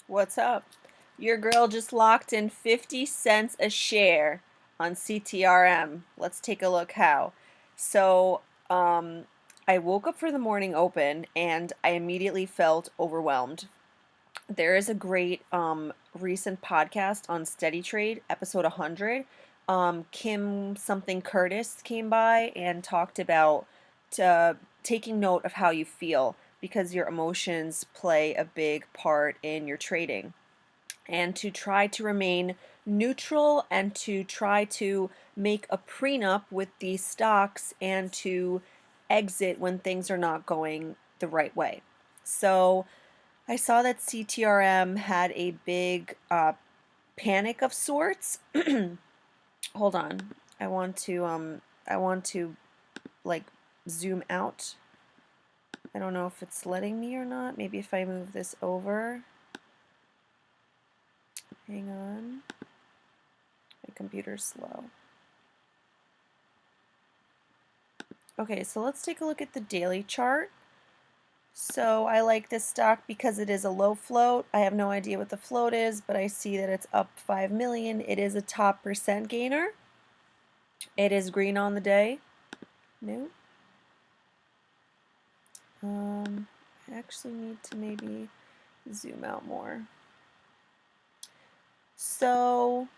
What's up? Your girl just locked in 50 cents a share on CTRM. Let's take a look how. So, I woke up for the morning open and I immediately felt overwhelmed. There is a great recent podcast on Steady Trade, episode 100. Kim something Curtis came by and talked about taking note of how you feel because your emotions play a big part in your trading, and to try to remain neutral and to try to make a prenup with these stocks and to exit when things are not going the right way. So I saw that CTRM had a big panic of sorts. Hold on. I want to like zoom out. I don't know if it's letting me or not. Maybe if I move this over. Hang on. My computer's slow. Okay, so let's take a look at the daily chart. So I like this stock because it is a low float. I have no idea what the float is, but I see that it's up 5 million. It is a top percent gainer. It is green on the day. No. I actually need to maybe zoom out more. So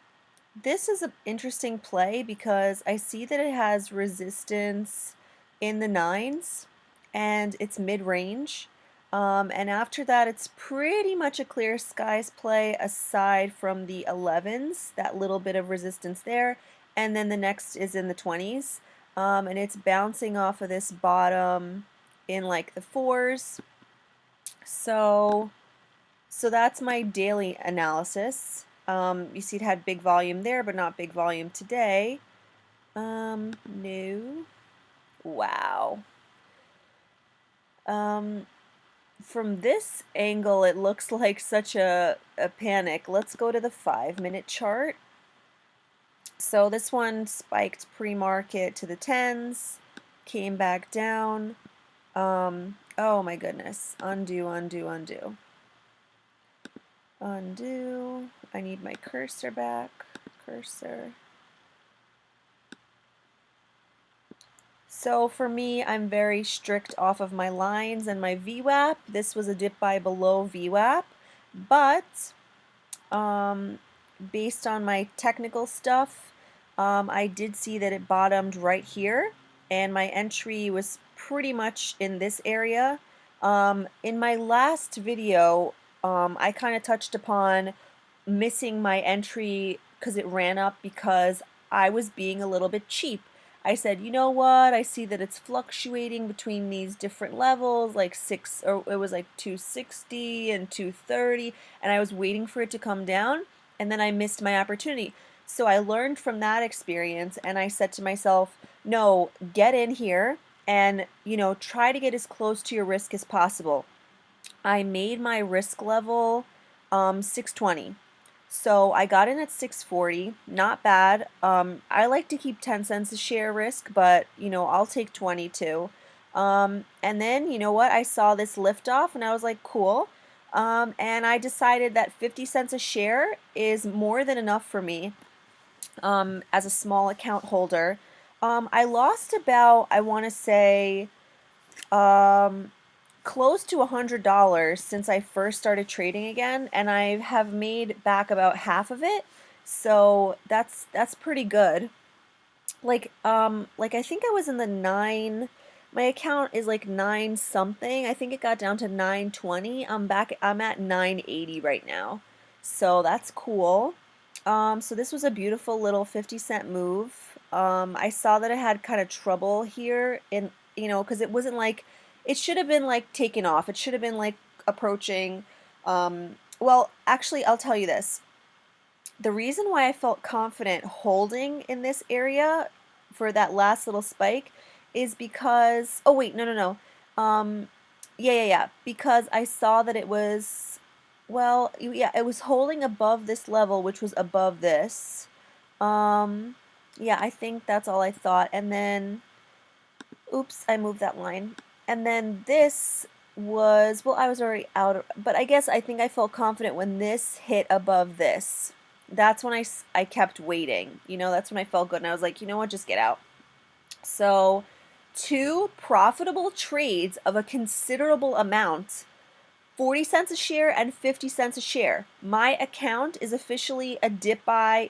this is an interesting play because I see that it has resistance in the 9s and it's mid-range. And after that, it's pretty much a clear skies play aside from the 11s, that little bit of resistance there. And then the next is in the 20s. And it's bouncing off of this bottom in like the 4s. So that's my daily analysis. You see it had big volume there, but not big volume today. No. Wow. From this angle, it looks like such a panic. Let's go to the 5-minute chart. So this one spiked pre-market to the 10s, came back down. Oh my goodness. Undo, undo, undo. Undo. I need my cursor back. Cursor. So for me, I'm very strict off of my lines and my VWAP. This was a dip buy below VWAP, but based on my technical stuff, I did see that it bottomed right here, and my entry was pretty much in this area. In my last video, I kind of touched upon missing my entry because it ran up because I was being a little bit cheap. I said, you know what? I see that it's fluctuating between these different levels, like it was like 260 and 230, and I was waiting for it to come down, and then I missed my opportunity. So I learned from that experience, and I said to myself, no, get in here and, try to get as close to your risk as possible. I made my risk level 620. So I got in at 640, not bad. I like to keep 10 cents a share risk, but I'll take 22. And then you know what? I saw this lift off and I was like, cool. And I decided that 50 cents a share is more than enough for me as a small account holder. I lost about, I want to say, close to $100 since I first started trading again, and I have made back about half of it. So that's pretty good. Like I think I was in the 9, my account is like 9 something. I think it got down to 920. I'm at 980 right now. So that's cool. So this was a beautiful little 50-cent move. I saw that I had kind of trouble here in, because it wasn't like, it should have been like taken off. It should have been like approaching. Well, actually, I'll tell you this. The reason why I felt confident holding in this area for that last little spike is because, oh wait, no. Yeah. Because I saw that it was, well, yeah, it was holding above this level, which was above this. Yeah, I think that's all I thought. And then, oops, I moved that line. And then this was, well, I was already out of, but I think I felt confident when this hit above this. That's when I kept waiting. You know, that's when I felt good and I was like, you know what, just get out. So, two profitable trades of a considerable amount, 40 cents a share and 50 cents a share. My account is officially a dip buy.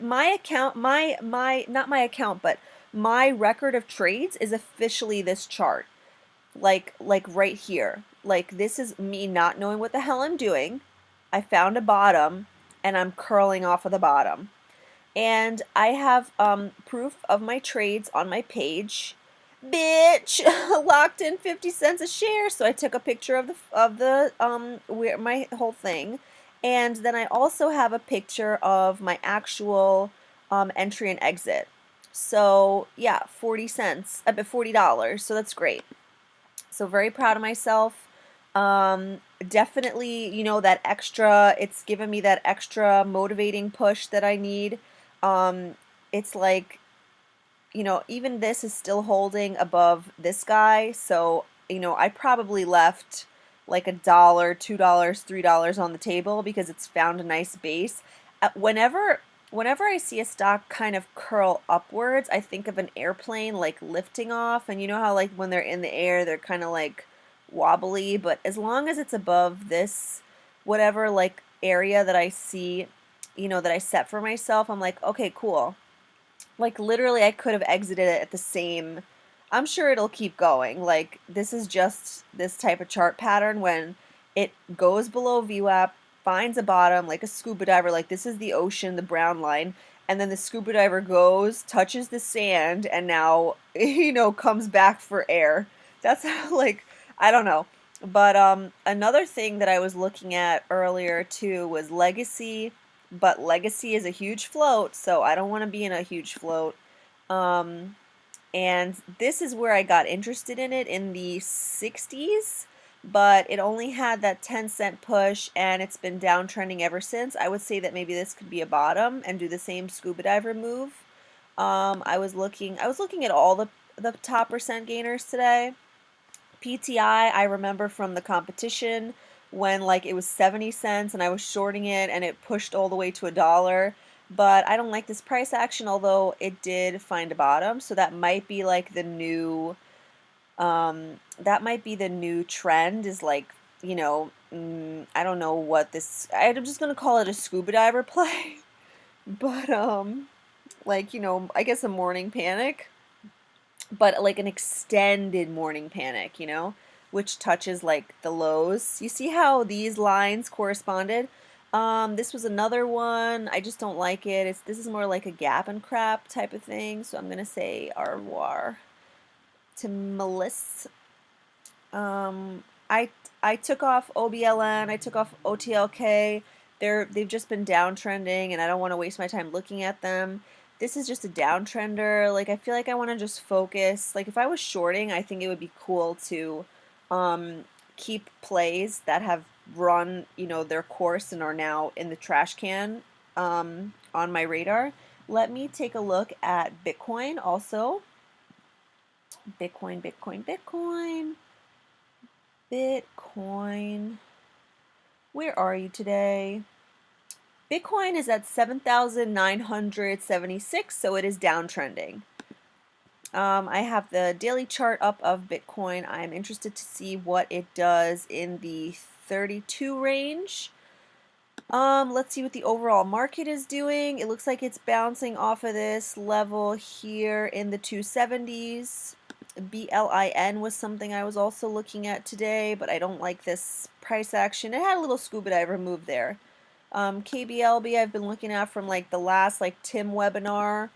My account, not my account, but my record of trades is officially this chart. Like right here. Like this is me not knowing what the hell I'm doing. I found a bottom and I'm curling off of the bottom. And I have proof of my trades on my page. Bitch, locked in 50 cents a share. So I took a picture of the where my whole thing, and then I also have a picture of my actual entry and exit. So yeah, 40 cents, $40. So that's great. So very proud of myself. Definitely, you know, that extra, it's given me that extra motivating push that I need. It's like, you know, even this is still holding above this guy. So, you know, I probably left like $1, $2, $3 on the table because it's found a nice base. Whenever I see a stock kind of curl upwards, I think of an airplane like lifting off, and you know how like when they're in the air, they're kind of like wobbly, but as long as it's above this whatever like area that I see, you know, that I set for myself, I'm like, okay, cool. Like literally I could have exited it at the same. I'm sure it'll keep going. Like this is just this type of chart pattern when it goes below VWAP, finds a bottom like a scuba diver, like this is the ocean, the brown line, and then the scuba diver goes, touches the sand, and now you know comes back for air. That's how, like, I don't know. But another thing that I was looking at earlier too was legacy, but legacy is a huge float, so I don't want to be in a huge float. Um, and this is where I got interested in it in the 60s, but it only had that 10-cent push and it's been downtrending ever since. I would say that maybe this could be a bottom and do the same scuba diver move. I was looking at all the top percent gainers today. PTI, I remember from the competition when like it was 70 cents and I was shorting it and it pushed all the way to $1. But I don't like this price action, although it did find a bottom. So that might be like the new, that might be the new trend is like, you know, I don't know what this, I'm just going to call it a scuba diver play. But, like, you know, I guess a morning panic, but like an extended morning panic, you know, which touches like the lows. You see how these lines corresponded? This was another one. I just don't like it. This is more like a gap and crap type of thing. So I'm gonna say au revoir to Melissa. Um, I I took off OBLN. I took off OTLK. They've just been downtrending, and I don't want to waste my time looking at them. This is just a downtrender. Like I feel like I want to just focus. Like if I was shorting, I think it would be cool to keep plays that have run, you know, their course and are now in the trash can on my radar. Let me take a look at Bitcoin also. Bitcoin, Bitcoin, Bitcoin. Bitcoin. Where are you today? Bitcoin is at 7,976, so it is downtrending. I have the daily chart up of Bitcoin. I'm interested to see what it does in the 32 range. Let's see what the overall market is doing. It looks like it's bouncing off of this level here in the 270s. BLIN was something I was also looking at today, but I don't like this price action. It had a little scuba diver move there. KBLB I've been looking at from like the last like Tim webinar.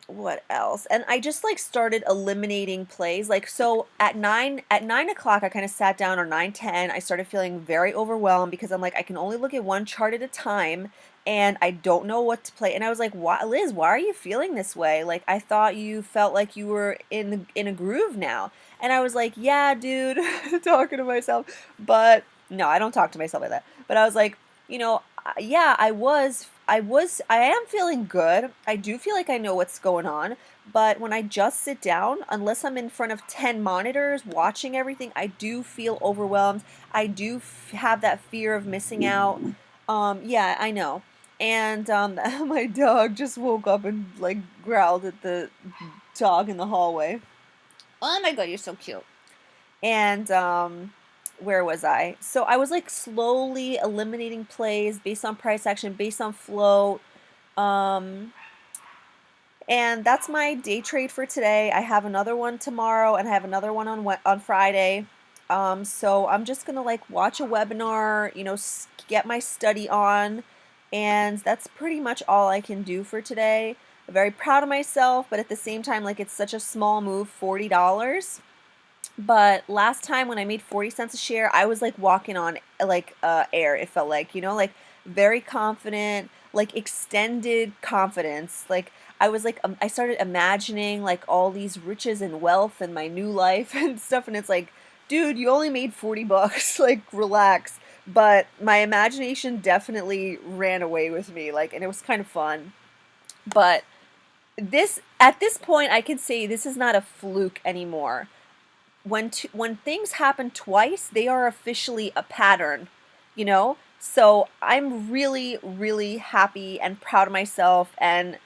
What else? And I just like started eliminating plays. Like so at 9 o'clock I kind of sat down, or 9:10 I started feeling very overwhelmed because I'm like I can only look at one chart at a time and I don't know what to play. And I was like, "Why, Liz, why are you feeling this way? Like I thought you felt like you were in a groove now." And I was like, "Yeah, dude," talking to myself. But no, I don't talk to myself like that. But I was like, Yeah, I am feeling good. I do feel like I know what's going on, but when I just sit down, unless I'm in front of 10 monitors watching everything, I do feel overwhelmed. I do have that fear of missing out. Yeah, I know. And my dog just woke up and like growled at the dog in the hallway. Oh my God, you're so cute. And where was I? So I was like slowly eliminating plays based on price action, based on float. Um, and that's my day trade for today. I have another one tomorrow and I have another one on Friday. So I'm just gonna like watch a webinar, get my study on, and that's pretty much all I can do for today. I'm very proud of myself, but at the same time, like it's such a small move, $40. But last time when I made 40 cents a share, I was like walking on like air. It felt like very confident, like extended confidence. Like I was like I started imagining like all these riches and wealth and my new life and stuff, and it's like, dude, you only made 40 bucks. Like relax. But my imagination definitely ran away with me, like, and it was kind of fun. But this at this point I can say this is not a fluke anymore. When things happen twice, they are officially a pattern, you know? So I'm really, really happy and proud of myself, and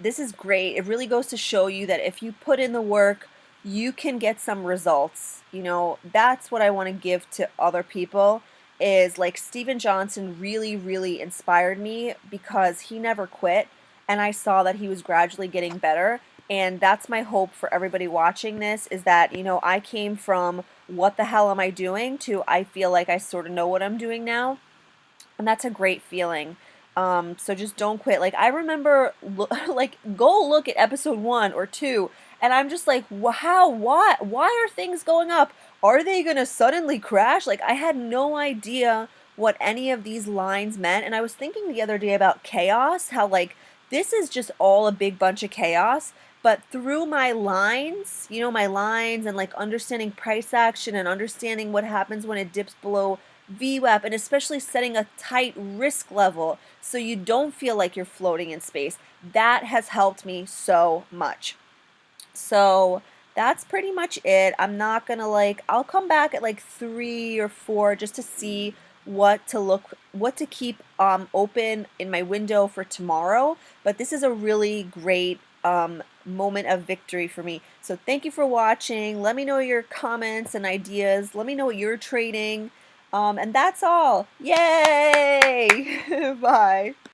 this is great. It really goes to show you that if you put in the work, you can get some results. That's what I want to give to other people is like Steven Johnson really, really inspired me because he never quit, and I saw that he was gradually getting better. And that's my hope for everybody watching this is that, I came from what the hell am I doing to I feel like I sort of know what I'm doing now. And that's a great feeling. So just don't quit. Like I remember, like go look at episode 1 or 2, and I'm just like, wow, why are things going up? Are they gonna suddenly crash? Like I had no idea what any of these lines meant, and I was thinking the other day about chaos, how like this is just all a big bunch of chaos. But through my lines and like understanding price action and understanding what happens when it dips below VWAP, and especially setting a tight risk level so you don't feel like you're floating in space. That has helped me so much. So that's pretty much it. I'm not gonna I'll come back at like 3 or 4 just to see what to keep open in my window for tomorrow. But this is a really great moment of victory for me. So thank you for watching. Let me know your comments and ideas. Let me know what you're trading. And that's all. Yay! Bye.